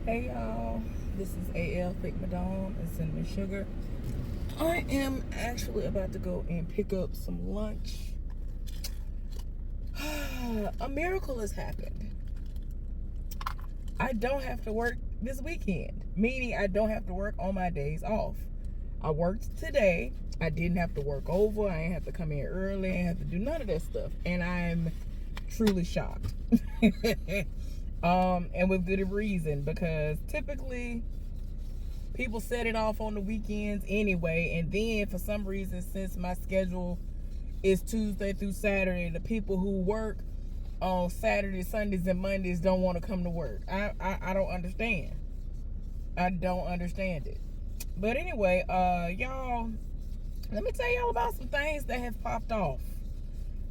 Hey y'all, this is AL Fake Madame and Cinnamon Sugar. I am actually about to go and pick up some lunch. A miracle has happened. I don't have to work this weekend, meaning I don't have to work on my days off. I worked today. I didn't have to work over. I didn't have to come in early. I didn't have to do none of that stuff. And I'm truly shocked. And with good reason, because typically people set it off on the weekends anyway, and then for some reason, since my schedule is Tuesday through Saturday, the people who work on Saturdays, Sundays, and Mondays don't want to come to work. I don't understand. I don't understand it. But anyway, y'all, let me tell y'all about some things that have popped off.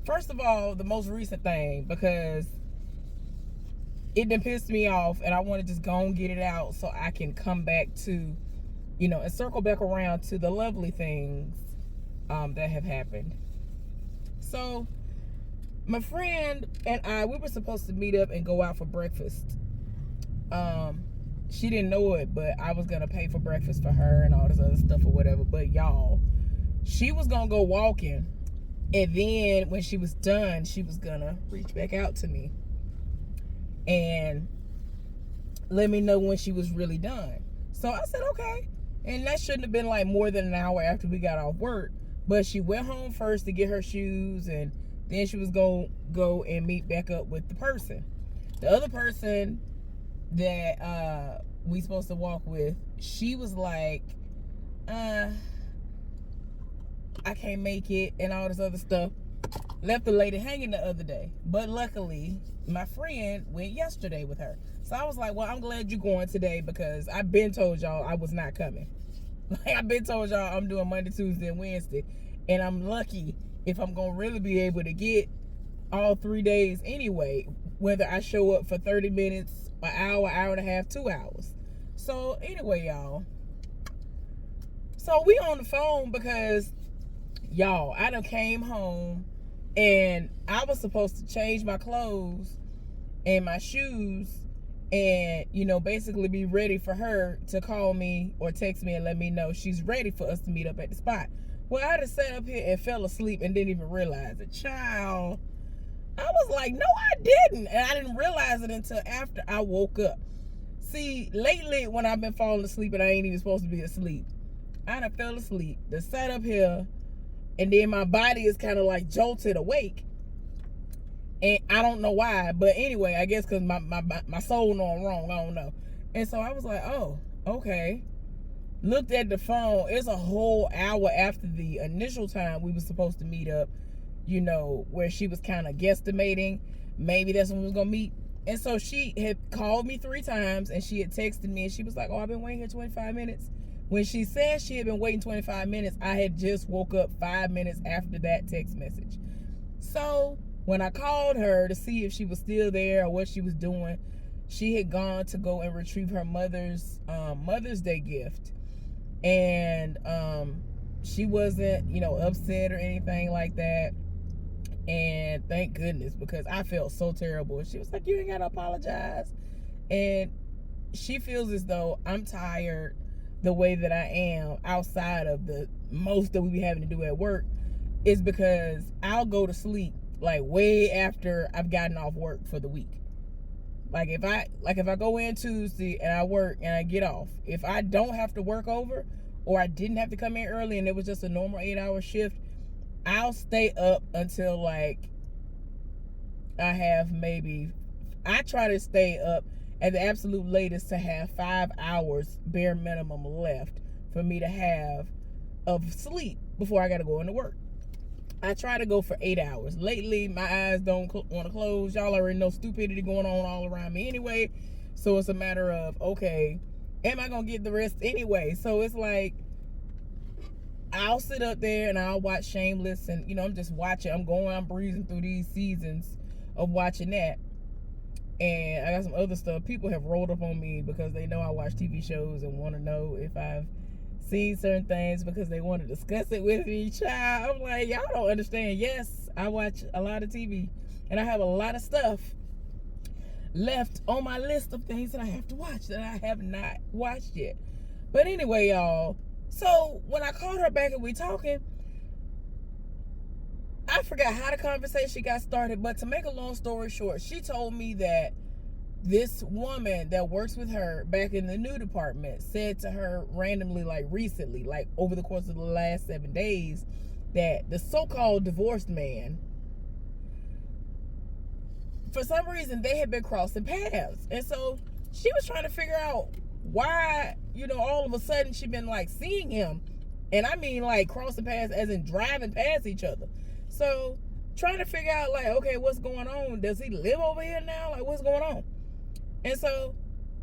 First of all, the most recent thing, because it done pissed me off, and I want to just go and get it out so I can come back to, and circle back around to the lovely things that have happened. So, my friend and I, we were supposed to meet up and go out for breakfast. She didn't know it, but I was gonna pay for breakfast for her and all this other stuff or whatever. But y'all, she was gonna go walking, and then when she was done, she was gonna reach back out to me and let me know when she was really done. So I said, okay. And that shouldn't have been like more than an hour after we got off work. But she went home first to get her shoes, and then she was going to go and meet back up with the person. The other person that we supposed to walk with, she was like, I can't make it and all this other stuff. Left the lady hanging the other day. But luckily, my friend went yesterday with her. So I was like, well, I'm glad you're going today, because I've been told y'all I was not coming. Like, I've been told y'all I'm doing Monday, Tuesday, and Wednesday. And I'm lucky if I'm going to really be able to get all 3 days anyway, whether I show up for 30 minutes, an hour and a half, 2 hours. So anyway, y'all. So we on the phone because, y'all, I done came home and I was supposed to change my clothes and my shoes and, basically be ready for her to call me or text me and let me know she's ready for us to meet up at the spot. Well, I just sat up here and fell asleep and didn't even realize it. Child, I was like, no, I didn't. And I didn't realize it until after I woke up. See, lately when I've been falling asleep and I ain't even supposed to be asleep, I done fell asleep, just sat up here, and then my body is kind of like jolted awake. And I don't know why, but anyway, I guess because my soul know I'm wrong. I don't know. And so I was like, oh, okay. Looked at the phone. It's a whole hour after the initial time we were supposed to meet up, where she was kind of guesstimating. Maybe that's when we was going to meet. And so she had called me 3 times, and she had texted me, and she was like, oh, I've been waiting here 25 minutes. When she said she had been waiting 25 minutes, I had just woke up 5 minutes after that text message. So when I called her to see if she was still there or what she was doing, she had gone to go and retrieve her mother's Mother's Day gift. And she wasn't, upset or anything like that. And thank goodness, because I felt so terrible. She was like, you ain't got to apologize. And she feels as though I'm tired the way that I am outside of the most that we be having to do at work is because I'll go to sleep like way after I've gotten off work for the week. Like if I go in Tuesday and I work and I get off, if I don't have to work over or I didn't have to come in early and it was just a normal 8-hour shift, I'll stay up until like I try to stay up at the absolute latest to have 5 hours bare minimum left for me to have of sleep before I got to go into work. I try to go for 8 hours. Lately, my eyes don't want to close. Y'all already know stupidity going on all around me anyway. So it's a matter of, okay, am I going to get the rest anyway? So it's like, I'll sit up there and I'll watch Shameless and, I'm just watching. I'm breezing through these seasons of watching that. And I got some other stuff. People have rolled up on me because they know I watch TV shows and want to know if I've seen certain things because they want to discuss it with me. Child, I'm like, y'all don't understand. Yes, I watch a lot of TV and I have a lot of stuff left on my list of things that I have to watch that I have not watched yet. But anyway, y'all, so when I called her back and we talking, I forgot how the conversation got started, but to make a long story short, she told me that this woman that works with her back in the new department said to her randomly, like recently, like over the course of the last 7 days, that the so-called divorced man, for some reason, they had been crossing paths. And so she was trying to figure out why, all of a sudden she been like seeing him. And I mean like crossing paths as in driving past each other. So trying to figure out like, okay, what's going on? Does he live over here now? Like, what's going on? And so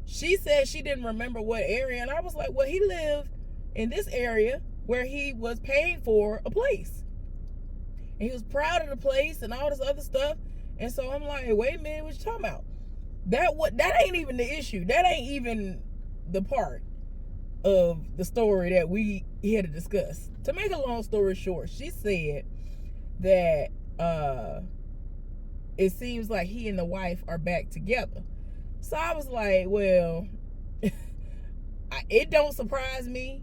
she said she didn't remember what area. And I was like, well, he lived in this area where he was paying for a place. And he was proud of the place and all this other stuff. And so I'm like, wait a minute, what you talking about? That ain't even the issue. That ain't even the part of the story that we here to discuss. To make a long story short, she said that it seems like he and the wife are back together. So I was like, well, it don't surprise me.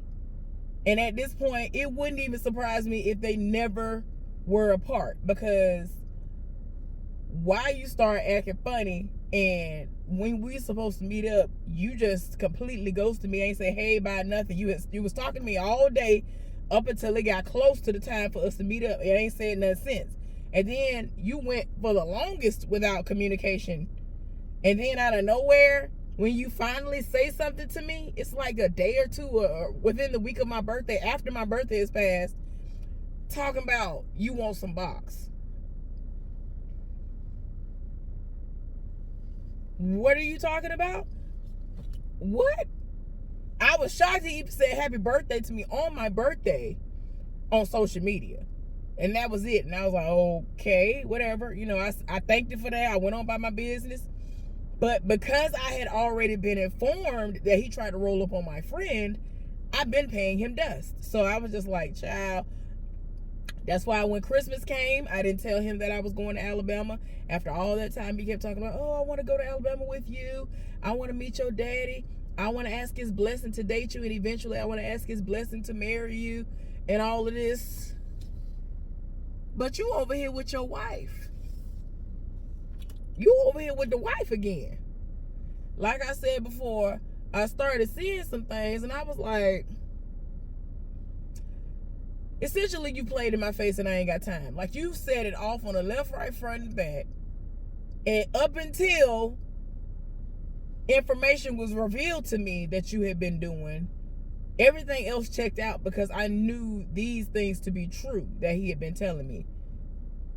And at this point, it wouldn't even surprise me if they never were apart. Because why you start acting funny, and when we supposed to meet up, you just completely ghosted me. Ain't say hey, bye, nothing. You was talking to me all day up until it got close to the time for us to meet up. It ain't said nothing since. And then you went for the longest without communication. And then out of nowhere, when you finally say something to me, it's like a day or two or within the week of my birthday, after my birthday is passed, talking about you want some box. What are you talking about? What? I was shocked he even said happy birthday to me on my birthday on social media. And that was it. And I was like, okay, whatever. I thanked him for that. I went on by my business. But because I had already been informed that he tried to roll up on my friend, I've been paying him dust. So I was just like, child. That's why when Christmas came, I didn't tell him that I was going to Alabama. After all that time, he kept talking about, I want to go to Alabama with you. I want to meet your daddy. I want to ask his blessing to date you. And eventually I want to ask his blessing to marry you and all of this. But you over here with your wife. You over here with the wife again. Like I said before, I started seeing some things and I was like, essentially you played in my face and I ain't got time. Like you set it off on the left, right, front, and back. And up until information was revealed to me that you had been doing, everything else checked out because I knew these things to be true that he had been telling me.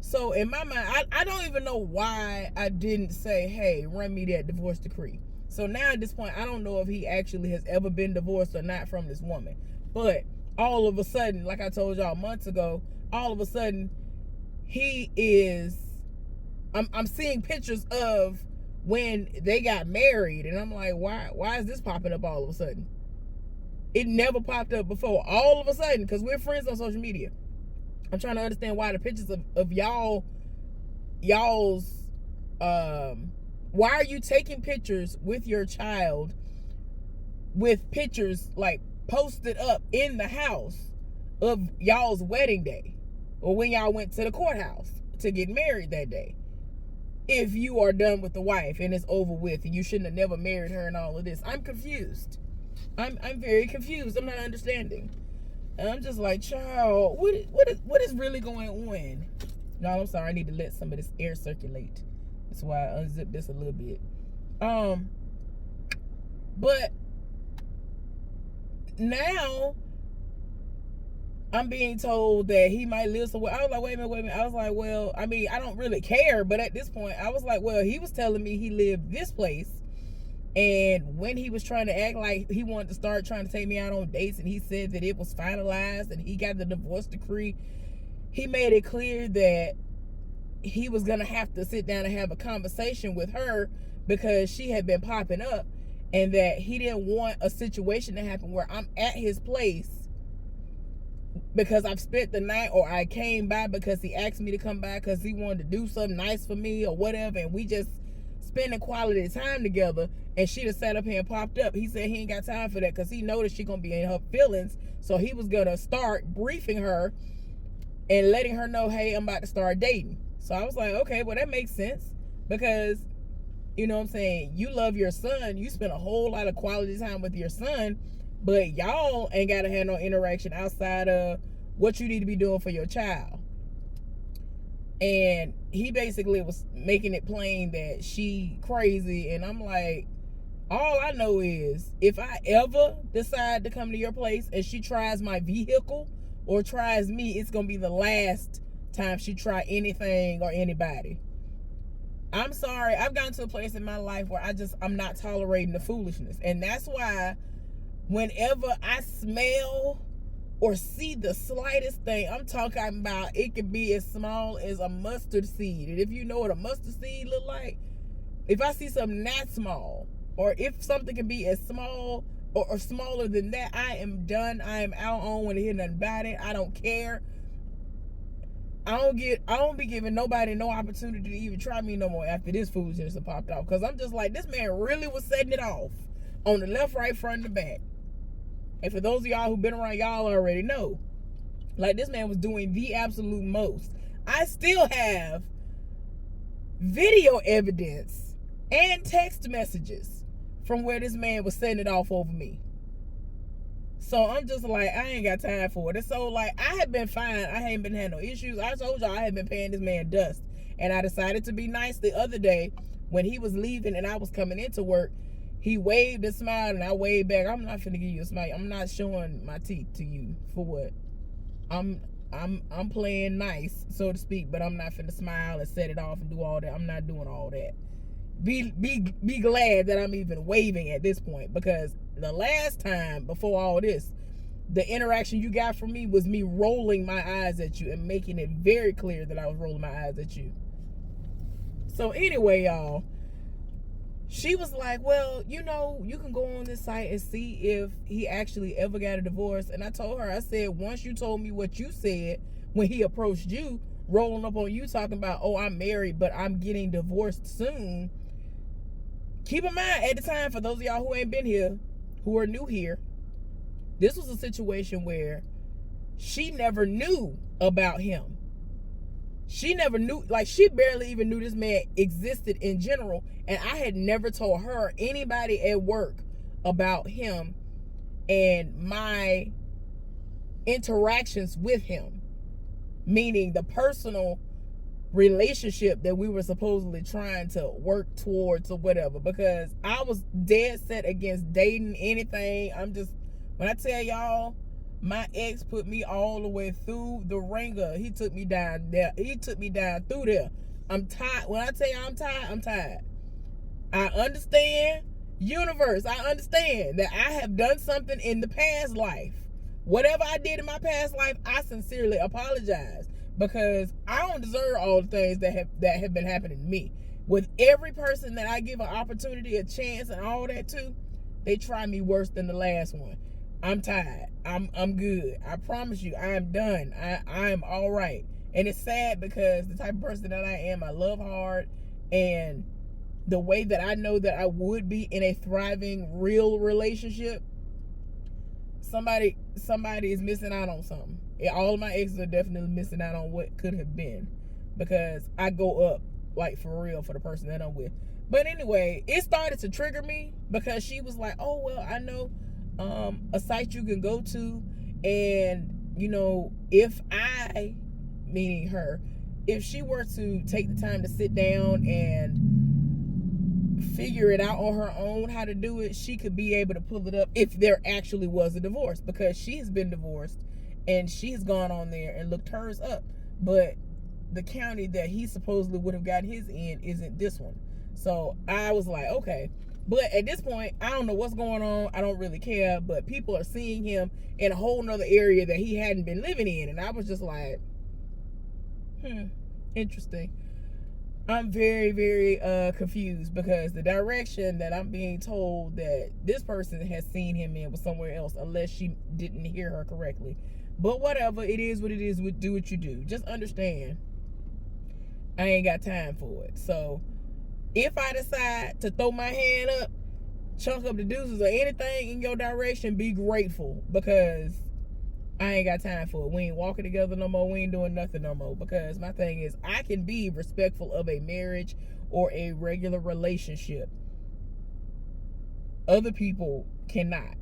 So in my mind, I don't even know why I didn't say, hey, run me that divorce decree. So now at this point, I don't know if he actually has ever been divorced or not from this woman. But all of a sudden, like I told y'all months ago, all of a sudden, he is, I'm seeing pictures of when they got married. And I'm like, why is this popping up all of a sudden? It never popped up before. All of a sudden, because we're friends on social media. I'm trying to understand why the pictures of y'all's, why are you taking pictures with your child with pictures like posted up in the house of y'all's wedding day or when y'all went to the courthouse to get married that day? If you are done with the wife and it's over with and you shouldn't have never married her and all of this. I'm confused. I'm very confused. I'm not understanding. And I'm just like, child, what is really going on? No, I'm sorry. I need to let some of this air circulate. That's why I unzipped this a little bit. But now I'm being told that he might live somewhere. I was like, wait a minute. I was like, well, I mean, I don't really care. But at this point, I was like, well, he was telling me he lived this place. And when he was trying to act like he wanted to start trying to take me out on dates and he said that it was finalized and he got the divorce decree, he made it clear that he was going to have to sit down and have a conversation with her because she had been popping up, and that he didn't want a situation to happen where I'm at his place because I've spent the night, or I came by because he asked me to come by because he wanted to do something nice for me or whatever, and we just spending quality time together, and she just sat up here and popped up. He said he ain't got time for that because he noticed she gonna be in her feelings. So he was gonna start briefing her and letting her know, hey, I'm about to start dating. So I was like, okay, well, that makes sense because, you know what I'm saying, you love your son. You spend a whole lot of quality time with your son, but y'all ain't got to have no interaction outside of what you need to be doing for your child. And he basically was making it plain that she crazy. And I'm like, all I know is if I ever decide to come to your place and she tries my vehicle or tries me, it's going to be the last time she try anything or anybody. I'm sorry. I've gotten to a place in my life where I'm not tolerating the foolishness. And that's why whenever I smell or see the slightest thing, I'm talking about it could be as small as a mustard seed. And if you know what a mustard seed look like, if I see something that small, or if something can be as small or smaller than that, I am done. I am out. I don't want to hear nothing about it. I don't care. I don't be giving nobody no opportunity to even try me no more after this foolishness has popped off. Because I'm just like, this man really was setting it off on the left, right, front, and the back. And for those of y'all who've been around, y'all already know. Like, this man was doing the absolute most. I still have video evidence and text messages from where this man was setting it off over me. So I'm just like, I ain't got time for it. And so, like, I had been fine. I hadn't been having no issues. I told y'all I had been paying this man dust. And I decided to be nice the other day when he was leaving and I was coming into work. He waved and smiled and I waved back. I'm not finna give you a smile. I'm not showing my teeth to you for what? I'm playing nice, so to speak, but I'm not finna smile and set it off and do all that. I'm not doing all that. Be glad that I'm even waving at this point, because the last time before all this, the interaction you got from me was me rolling my eyes at you and making it very clear that I was rolling my eyes at you. So anyway, y'all, she was like, well, you know, you can go on this site and see if he actually ever got a divorce. And I told her, I said, once you told me what you said when he approached you, rolling up on you talking about, oh, I'm married, but I'm getting divorced soon. Keep in mind, at the time, for those of y'all who ain't been here, who are new here, this was a situation where she never knew about him. She never knew, like, she barely even knew this man existed in general. And I had never told her or anybody at work about him and my interactions with him. Meaning the personal relationship that we were supposedly trying to work towards or whatever. Because I was dead set against dating anything. When I tell y'all, my ex put me all the way through the ringer. He took me down there. He took me down through there. I'm tired. When I tell you I'm tired, I'm tired. I understand, universe. I understand that I have done something in the past life. Whatever I did in my past life, I sincerely apologize, because I don't deserve all the things that have been happening to me. With every person that I give an opportunity, a chance, and all that to, they try me worse than the last one. I'm tired. I'm good. I promise you, I am done. I am all right. And it's sad because the type of person that I am, I love hard, and the way that I know that I would be in a thriving, real relationship, somebody is missing out on something. All of my exes are definitely missing out on what could have been, because I go up, like, for real, for the person that I'm with. But anyway, it started to trigger me because she was like, oh, well, I know a site you can go to, and, you know, if I, meaning her, if she were to take the time to sit down and figure it out on her own how to do it, she could be able to pull it up if there actually was a divorce, because she's been divorced and she's gone on there and looked hers up, but the county that he supposedly would have gotten his in isn't this one. So I was like, okay. But at this point, I don't know what's going on. I don't really care. But people are seeing him in a whole nother area that he hadn't been living in. And I was just like, interesting. I'm very, very confused, because the direction that I'm being told that this person has seen him in was somewhere else, unless she didn't hear her correctly. But whatever, it is what it is. Do what you do. Just understand, I ain't got time for it. So If I decide to throw my hand up, chunk up the deuces or anything in your direction, be grateful, because I ain't got time for it. We ain't walking together no more. We ain't doing nothing no more. Because my thing is, I can be respectful of a marriage or a regular relationship. Other people cannot.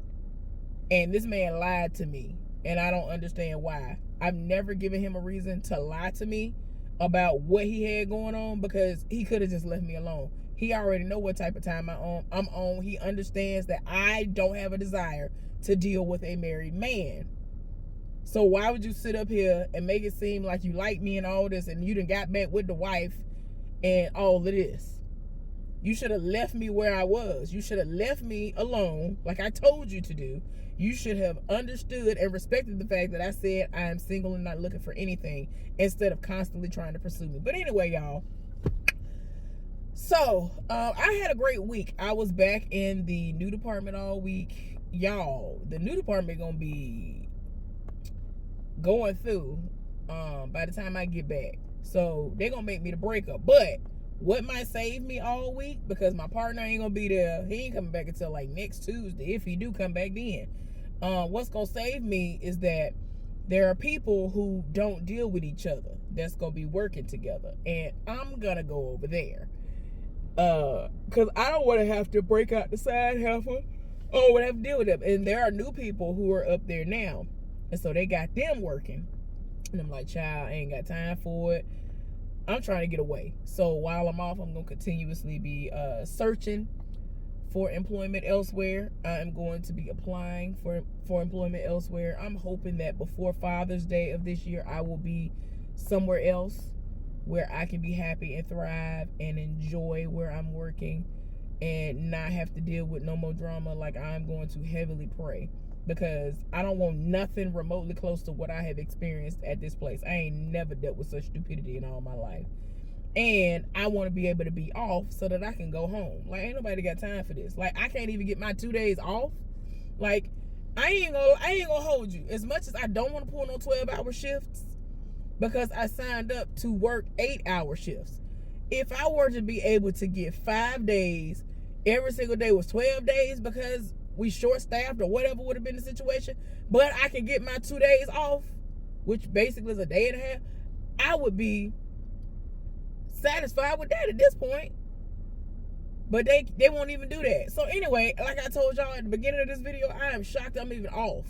And this man lied to me, and I don't understand why. I've never given him a reason to lie to me about what he had going on, because he could have just left me alone. He already know what type of time I'm on. He understands that I don't have a desire to deal with a married man. So why would you sit up here and make it seem like you like me and all this, and you done got back with the wife and all of this? You should have left me where I was. You should have left me alone like I told you to do. You should have understood and respected the fact that I said I am single and not looking for anything, instead of constantly trying to pursue me. But anyway, y'all. So, I had a great week. I was back in the new department all week. Y'all, the new department gonna be going through by the time I get back. So they're gonna make me the breakup. But what might save me all week, because my partner ain't gonna be there. He ain't coming back until like next Tuesday, if he do come back then. What's gonna save me is that there are people who don't deal with each other that's gonna be working together, and I'm gonna go over there because I don't want to have to break out the side heifer or whatever, deal with them. And there are new people who are up there now, and so they got them working, and I'm like, child, I ain't got time for it. I'm trying to get away. So while I'm off, I'm gonna continuously be searching for employment elsewhere. I'm going to be applying for employment elsewhere. I'm hoping that before Father's Day of this year, I will be somewhere else where I can be happy and thrive and enjoy where I'm working, and not have to deal with no more drama. Like, I'm going to heavily pray, because I don't want nothing remotely close to what I have experienced at this place. I ain't never dealt with such stupidity in all my life. And I want to be able to be off so that I can go home. Like, ain't nobody got time for this. Like, I can't even get my 2 days off. Like, I ain't gonna hold you. As much as I don't want to pull no 12-hour shifts, because I signed up to work 8-hour shifts. If I were to be able to get 5 days, every single day was 12 days because we short-staffed or whatever would have been the situation, but I can get my 2 days off, which basically is a day and a half, I would be satisfied with that at this point. But they won't even do that. So anyway, like I told y'all at the beginning of this video, I am shocked I'm even off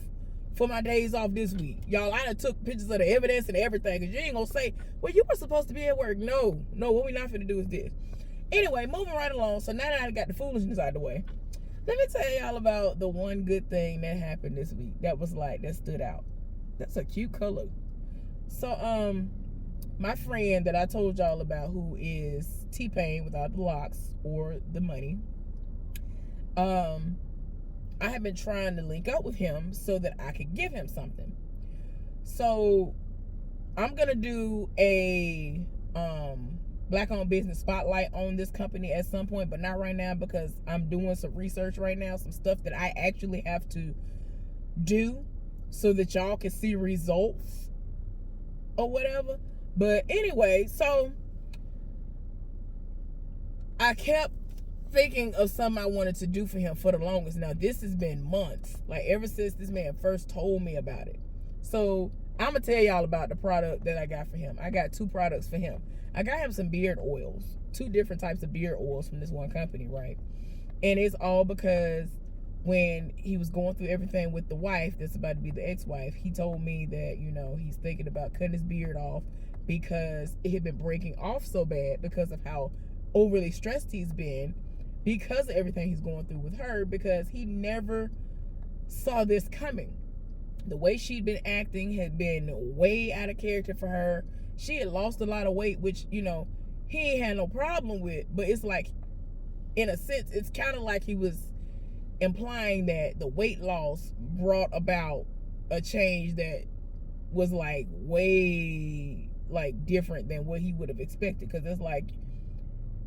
for my days off this week. Y'all, I done took pictures of the evidence and everything, because you ain't gonna say, well, you were supposed to be at work. No, what we not finna do is this. Anyway, moving right along. So now that I got the foolishness out of the way, let me tell y'all about the one good thing that happened this week that stood out. That's a cute color. So, my friend that I told y'all about, who is T-Pain without the locks or the money, I have been trying to link up with him so that I could give him something. So I'm gonna do a Black-owned business spotlight on this company at some point, but not right now, because I'm doing some research right now, some stuff that I actually have to do so that y'all can see results or whatever. But anyway, so I kept thinking of something I wanted to do for him for the longest. Now, this has been months, like ever since this man first told me about it. So I'm gonna tell y'all about the product that I got for him. I got 2 products for him. I got him some beard oils, 2 different types of beard oils from this one company, right? And it's all because when he was going through everything with the wife that's about to be the ex-wife, he told me that, he's thinking about cutting his beard off because it had been breaking off so bad because of how overly stressed he's been, because of everything he's going through with her, because he never saw this coming. The way she'd been acting had been way out of character for her. She had lost a lot of weight, which, he ain't had no problem with. But it's like, in a sense, it's kind of like he was implying that the weight loss brought about a change that was like way like different than what he would have expected. Because it's like,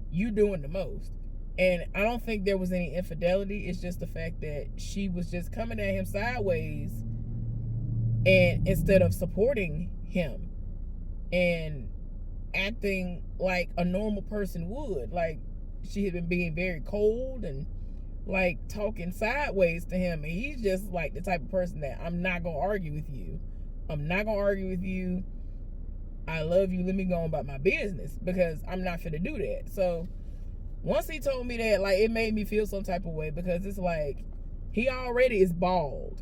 you doing the most. And I don't think there was any infidelity. It's just the fact that she was just coming at him sideways, and instead of supporting him and acting like a normal person would. Like, she had been being very cold and like talking sideways to him, and he's just like the type of person that I'm not gonna argue with you. I'm not gonna argue with you. I love you. Let me go on about my business, because I'm not finna do that. So once he told me that, like, it made me feel some type of way, because it's like he already is bald.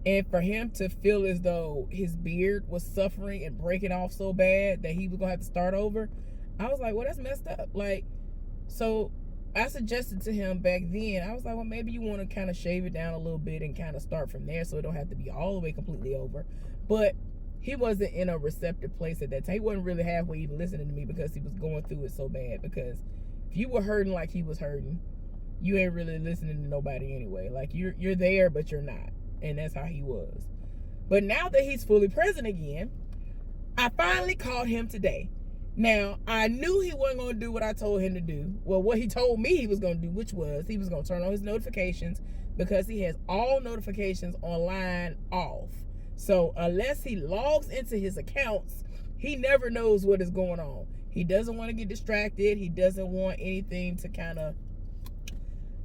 And for him to feel as though his beard was suffering and breaking off so bad that he was gonna have to start over, I was like, well, that's messed up. Like, so I suggested to him back then, I was like, well, maybe you want to kind of shave it down a little bit and kind of start from there so it don't have to be all the way completely over. But he wasn't in a receptive place at that time. He wasn't really halfway even listening to me, because he was going through it so bad. Because if you were hurting like he was hurting, you ain't really listening to nobody anyway. Like, you're there, but you're not. And that's how he was. But now that he's fully present again, I finally called him today. Now, I knew he wasn't going to do what I told him to do. Well, what he told me he was going to do, which was he was going to turn on his notifications, because he has all notifications online off. So unless he logs into his accounts, he never knows what is going on. He doesn't want to get distracted. He doesn't want anything to kind of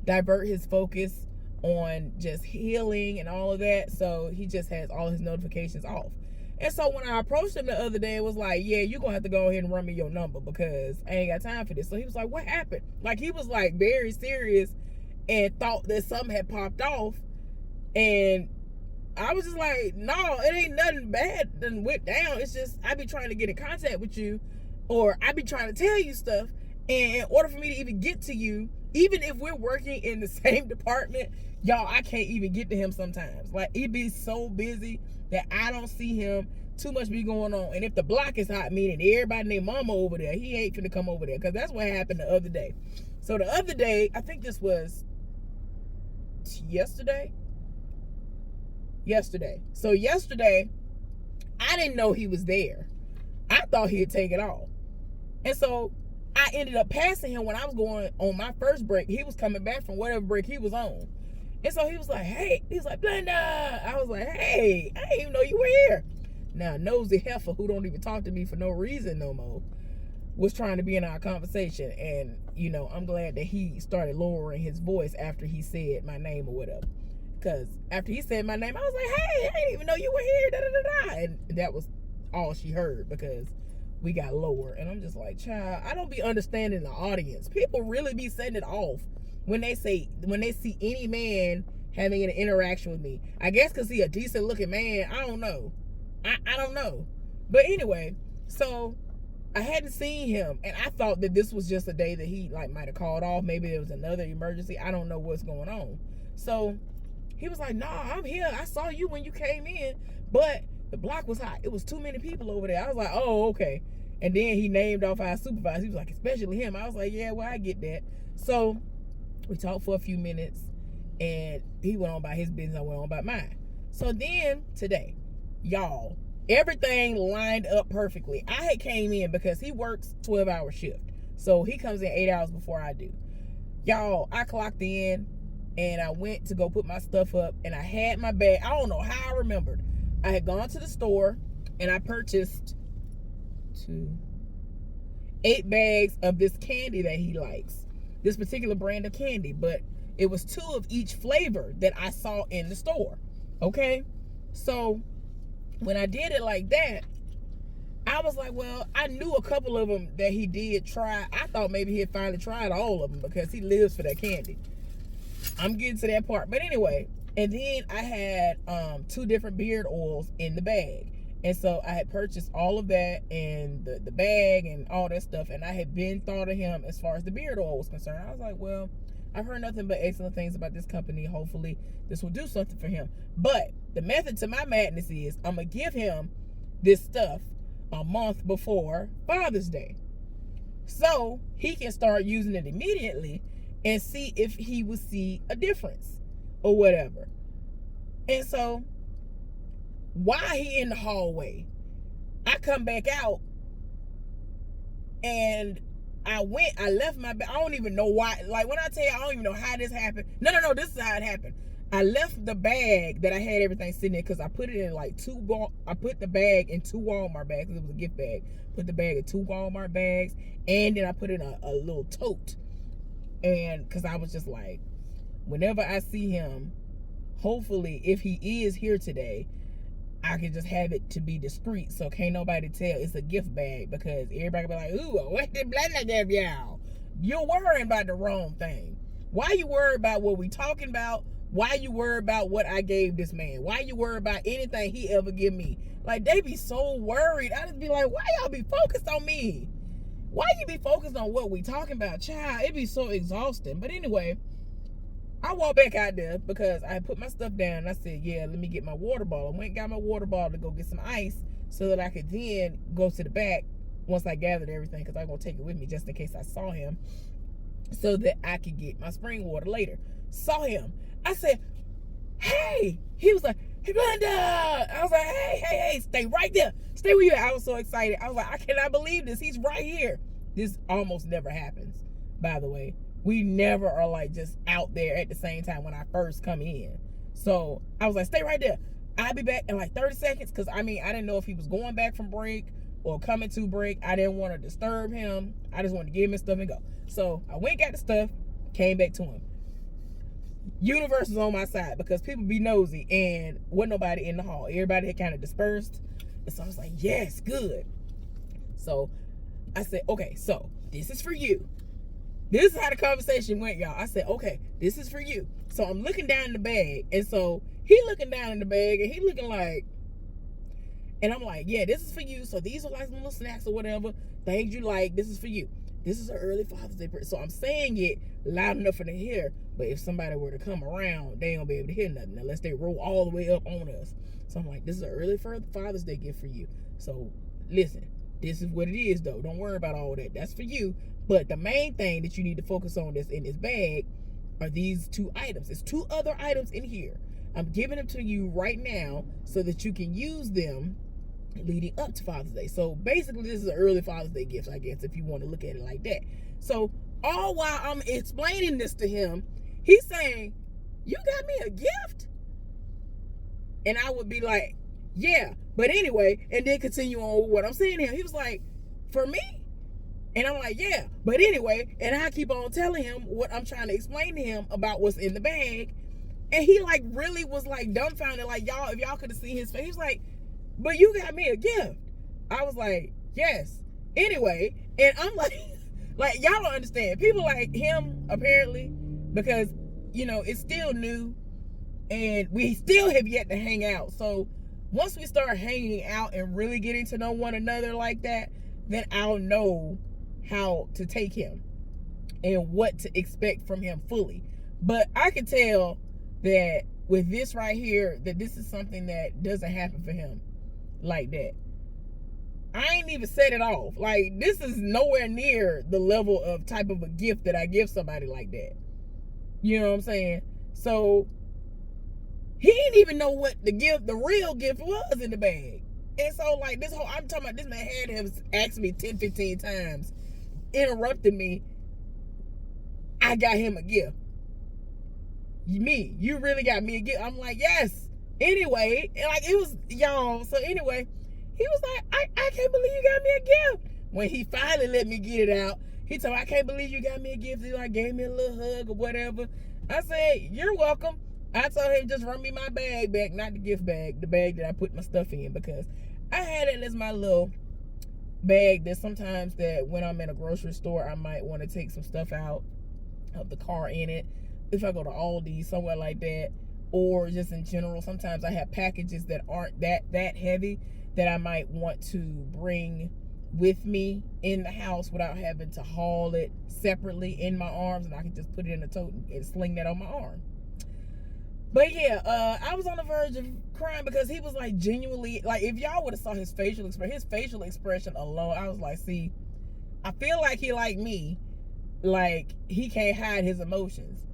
divert his focus on just healing and all of that. So he just has all his notifications off. And so when I approached him the other day, it was like, yeah, you're going to have to go ahead and run me your number, because I ain't got time for this. So he was like, what happened? Like, he was like very serious and thought that something had popped off. And I was just like, no, it ain't nothing bad that went down. It's just I be trying to get in contact with you, or I be trying to tell you stuff. And in order for me to even get to you, even if we're working in the same department, y'all, I can't even get to him sometimes. Like, he be so busy that I don't see him. Too much be going on. And if the block is hot, meaning everybody and their mama over there, he ain't finna come over there, because that's what happened the other day. So the other day, I think this was yesterday. So yesterday, I didn't know he was there. I thought he'd take it off. And so I ended up passing him when I was going on my first break. He was coming back from whatever break he was on. And so he was like, hey, he's like, Blenda. I was like, hey, I didn't even know you were here. Now, nosy heifer who don't even talk to me for no reason no more was trying to be in our conversation. And, you know, I'm glad that he started lowering his voice after he said my name or whatever. Because after he said my name, I was like, hey, I didn't even know you were here, da-da-da-da. And that was all she heard, because we got lower. And I'm just like, child, I don't be understanding the audience. People really be setting it off when they see any man having an interaction with me. I guess because he a decent looking man. I don't know. I don't know. But anyway, so I hadn't seen him, and I thought that this was just a day that he like might have called off. Maybe there was another emergency. I don't know what's going on. So he was like, nah, I'm here. I saw you when you came in, but the block was hot. It was too many people over there. I was like, oh, okay. And then he named off our supervisor. He was like, especially him. I was like, yeah, well, I get that. So we talked for a few minutes, and he went on about his business. I went on about mine. So then today, y'all, everything lined up perfectly. I had came in because he works 12-hour shift. So he comes in 8 hours before I do. Y'all, I clocked in, and I went to go put my stuff up, and I had my bag. I don't know how I remembered. I had gone to the store, and I purchased 8 bags of this candy that he likes. This particular brand of candy, but it was 2 of each flavor that I saw in the store. Okay? So when I did it like that, I was like, well, I knew a couple of them that he did try. I thought maybe he had finally tried all of them, because he lives for that candy. I'm getting to that part. But anyway, and then I had 2 different beard oils in the bag. And so I had purchased all of that and the bag and all that stuff. And I had been thought of him as far as the beard oil was concerned. I was like, well, I've heard nothing but excellent things about this company. Hopefully this will do something for him. But the method to my madness is I'm going to give him this stuff a month before Father's Day, so he can start using it immediately and see if he will see a difference or whatever. And so while he in the hallway, I come back out, and I left my bag. I don't even know why. Like, when I tell you, I don't even know how this happened. No, this is how it happened. I left the bag that I had everything sitting in because I put it in like I put the bag in 2 Walmart bags. It was a gift bag. Put the bag in 2 Walmart bags, and then I put it in a little tote. And because I was just like, whenever I see him, hopefully if he is here today, I can just have it to be discreet so can't nobody tell it's a gift bag, because everybody be like, ooh, what did Blender give y'all? You're worrying about the wrong thing. Why you worry about what we talking about? Why you worry about what I gave this man? Why you worry about anything he ever give me? Like, they be so worried. I just be like, why y'all be focused on me? Why you be focused on what we talking about? Child, it be so exhausting. But anyway, I walked back out there because I put my stuff down and I said, yeah, let me get my water bottle. I went and got my water bottle to go get some ice so that I could then go to the back once I gathered everything, because I'm going to take it with me just in case I saw him, so that I could get my spring water later. Saw him. I said, hey. He was like, hey, Blender. I was like, hey, stay right there. Stay where you at. I was so excited. I was like, I cannot believe this. He's right here. This almost never happens, by the way. We never are like just out there at the same time when I first come in. So I was like, stay right there. I'll be back in like 30 seconds. Because I didn't know if he was going back from break or coming to break. I didn't want to disturb him. I just wanted to give him his stuff and go. So I went, got the stuff, came back to him. Universe was on my side because people be nosy and wasn't nobody in the hall. Everybody had kind of dispersed. And so I was like, yes, good. So I said, okay, so this is for you. This is how the conversation went, y'all. I said, okay, this is for you. So I'm looking down in the bag. And so he looking down in the bag and he looking like, and I'm like, yeah, this is for you. So these are like some little snacks or whatever, things you like. This is for you. This is an early Father's Day. So I'm saying it loud enough for them to hear. But if somebody were to come around, they ain't gonna be able to hear nothing unless they roll all the way up on us. So I'm like, this is an early Father's Day gift for you. So listen, this is what it is though. Don't worry about all that. That's for you. But the main thing that you need to focus on that's in this bag are these 2 items. There's 2 other items in here. I'm giving them to you right now so that you can use them leading up to Father's Day. So basically this is an early Father's Day gift, I guess, if you want to look at it like that. So all while I'm explaining this to him, he's saying, you got me a gift? And I would be like, yeah. But anyway, and then continue on with what I'm saying to him. He was like, for me? And I'm like, yeah. But anyway, and I keep on telling him what I'm trying to explain to him about what's in the bag. And he like really was like dumbfounded. Like, y'all, if y'all could have seen his face, he was like, but you got me a gift. I was like, yes. Anyway, and I'm like y'all don't understand. People like him, apparently, because, it's still new and we still have yet to hang out. So once we start hanging out and really getting to know one another like that, then I'll know how to take him and what to expect from him fully. But I can tell that with this right here, that this is something that doesn't happen for him like that. I ain't even set it off. Like, this is nowhere near the level of type of a gift that I give somebody like that. You know what I'm saying? So he didn't even know what the real gift was in the bag. And so like I'm talking about, this man had him asked me 10, 15 times, interrupted me. I got him a gift. You really got me a gift? I'm like, yes. Anyway, and like it was, y'all. So anyway, he was like, I can't believe you got me a gift. When he finally let me get it out, he told me, I can't believe you got me a gift. He like gave me a little hug or whatever. I said, you're welcome. I told him just run me my bag back, not the gift bag, the bag that I put my stuff in, because I had it as my little bag that sometimes that when I'm in a grocery store, I might want to take some stuff out of the car in it. If I go to Aldi, somewhere like that, or just in general, sometimes I have packages that aren't that heavy that I might want to bring with me in the house without having to haul it separately in my arms, and I can just put it in a tote and sling that on my arm. But yeah, I was on the verge of crying because he was like genuinely, like if y'all would have saw his facial expression alone, I was like, see, I feel like he like me, like he can't hide his emotions,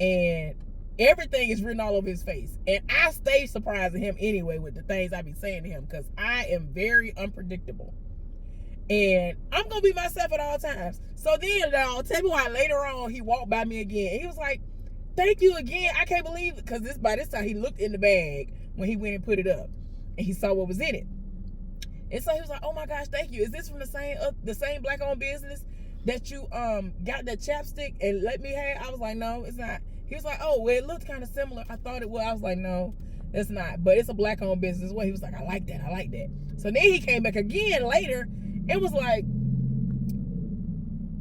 and everything is written all over his face. And I stay surprising him anyway with the things I be saying to him, because I am very unpredictable. And I'm going to be myself at all times. So then, y'all, tell me why later on he walked by me again. And he was like, thank you again. I can't believe it. Because by this time he looked in the bag when he went and put it up. And he saw what was in it. And so he was like, oh my gosh, thank you. Is this from the same black-owned business that you got that chapstick and let me have? I was like, no, it's not. He was like, oh, well, it looked kind of similar. I thought it was. I was like, no, it's not. But it's a black-owned business. Well, he was like, I like that. I like that. So then he came back again later. It was like,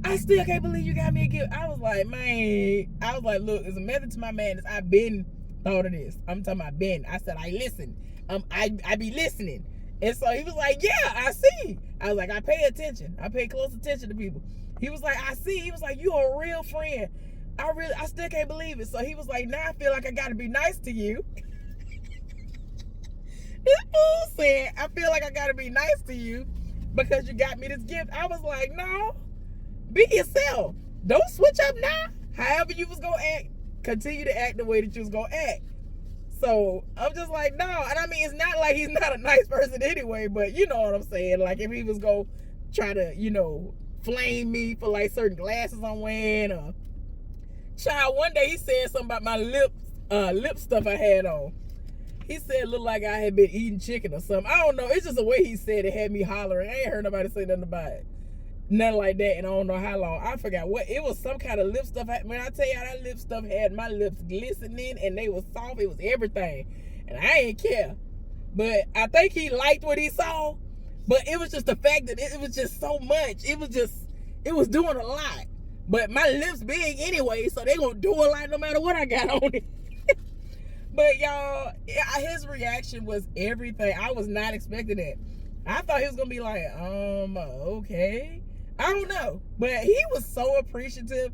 I still can't believe you got me a gift. I was like, man. I was like, look, it's a method to my madness. I've been thought of this. I'm talking about Ben. I said, I listen. I be listening. And so he was like, yeah, I see. I was like, I pay attention. I pay close attention to people. He was like, I see. He was like, you're a real friend. I still can't believe it. So he was like, now I feel like I got to be nice to you. This fool said, I feel like I got to be nice to you because you got me this gift. I was like, no, be yourself. Don't switch up now. However you was going to act, continue to act the way that you was going to act. So I'm just like, no. And I mean, it's not like he's not a nice person anyway, but you know what I'm saying? Like if he was going to try to, you know, flame me for like certain glasses I'm wearing or... Child, one day he said something about my lip stuff I had on. He said it looked like I had been eating chicken or something. I don't know. It's just the way he said it had me hollering. I ain't heard nobody say nothing about it. Nothing like that, and I don't know how long. I forgot what. It was some kind of lip stuff. When I tell you how that lip stuff had my lips glistening and they was soft. It was everything. And I ain't care. But I think he liked what he saw. But it was just the fact that it was just so much. It was doing a lot. But my lips big anyway, so they gonna do a lot no matter what I got on it. But y'all, his reaction was everything. I was not expecting that. I thought he was gonna be like, okay. I don't know. But he was so appreciative.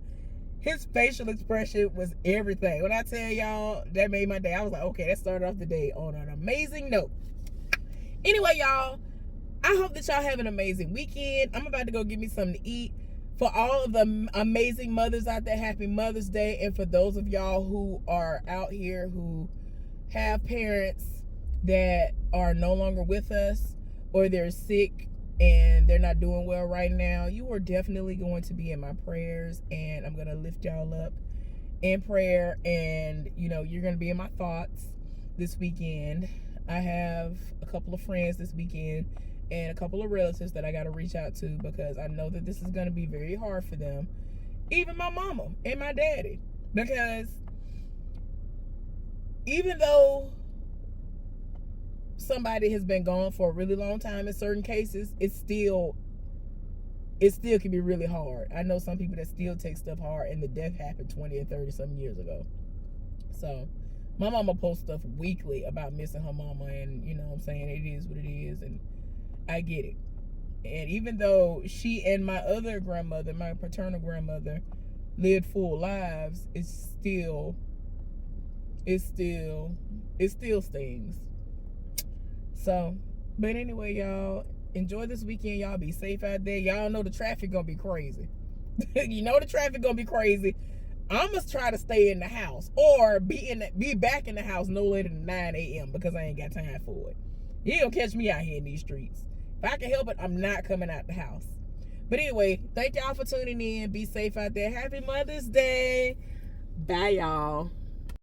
His facial expression was everything. When I tell y'all, that made my day. I was like, okay, that started off the day on an amazing note. Anyway, y'all, I hope that y'all have an amazing weekend. I'm about to go get me something to eat. For all of the amazing mothers out there, happy Mother's Day. And for those of y'all who are out here who have parents that are no longer with us or they're sick and they're not doing well right now, you are definitely going to be in my prayers. And I'm going to lift y'all up in prayer. And, you know, you're going to be in my thoughts this weekend. I have a couple of friends this weekend and a couple of relatives that I got to reach out to because I know that this is going to be very hard for them. Even my mama and my daddy. Because even though somebody has been gone for a really long time in certain cases, it still can be really hard. I know some people that still take stuff hard and the death happened 20 or 30 some years ago. So my mama posts stuff weekly about missing her mama, and you know what I'm saying, it is what it is, and I get it. And even though she and my other grandmother, my paternal grandmother, lived full lives, it still stings. So, but anyway, y'all, enjoy this weekend. Y'all be safe out there. Y'all know the traffic gonna be crazy. You know the traffic gonna be crazy. I'm gonna try to stay in the house or be back in the house no later than 9 a.m. because I ain't got time for it. You ain't gonna catch me out here in these streets. If I can help it, I'm not coming out the house. But anyway, thank y'all for tuning in. Be safe out there. Happy Mother's Day. Bye, y'all.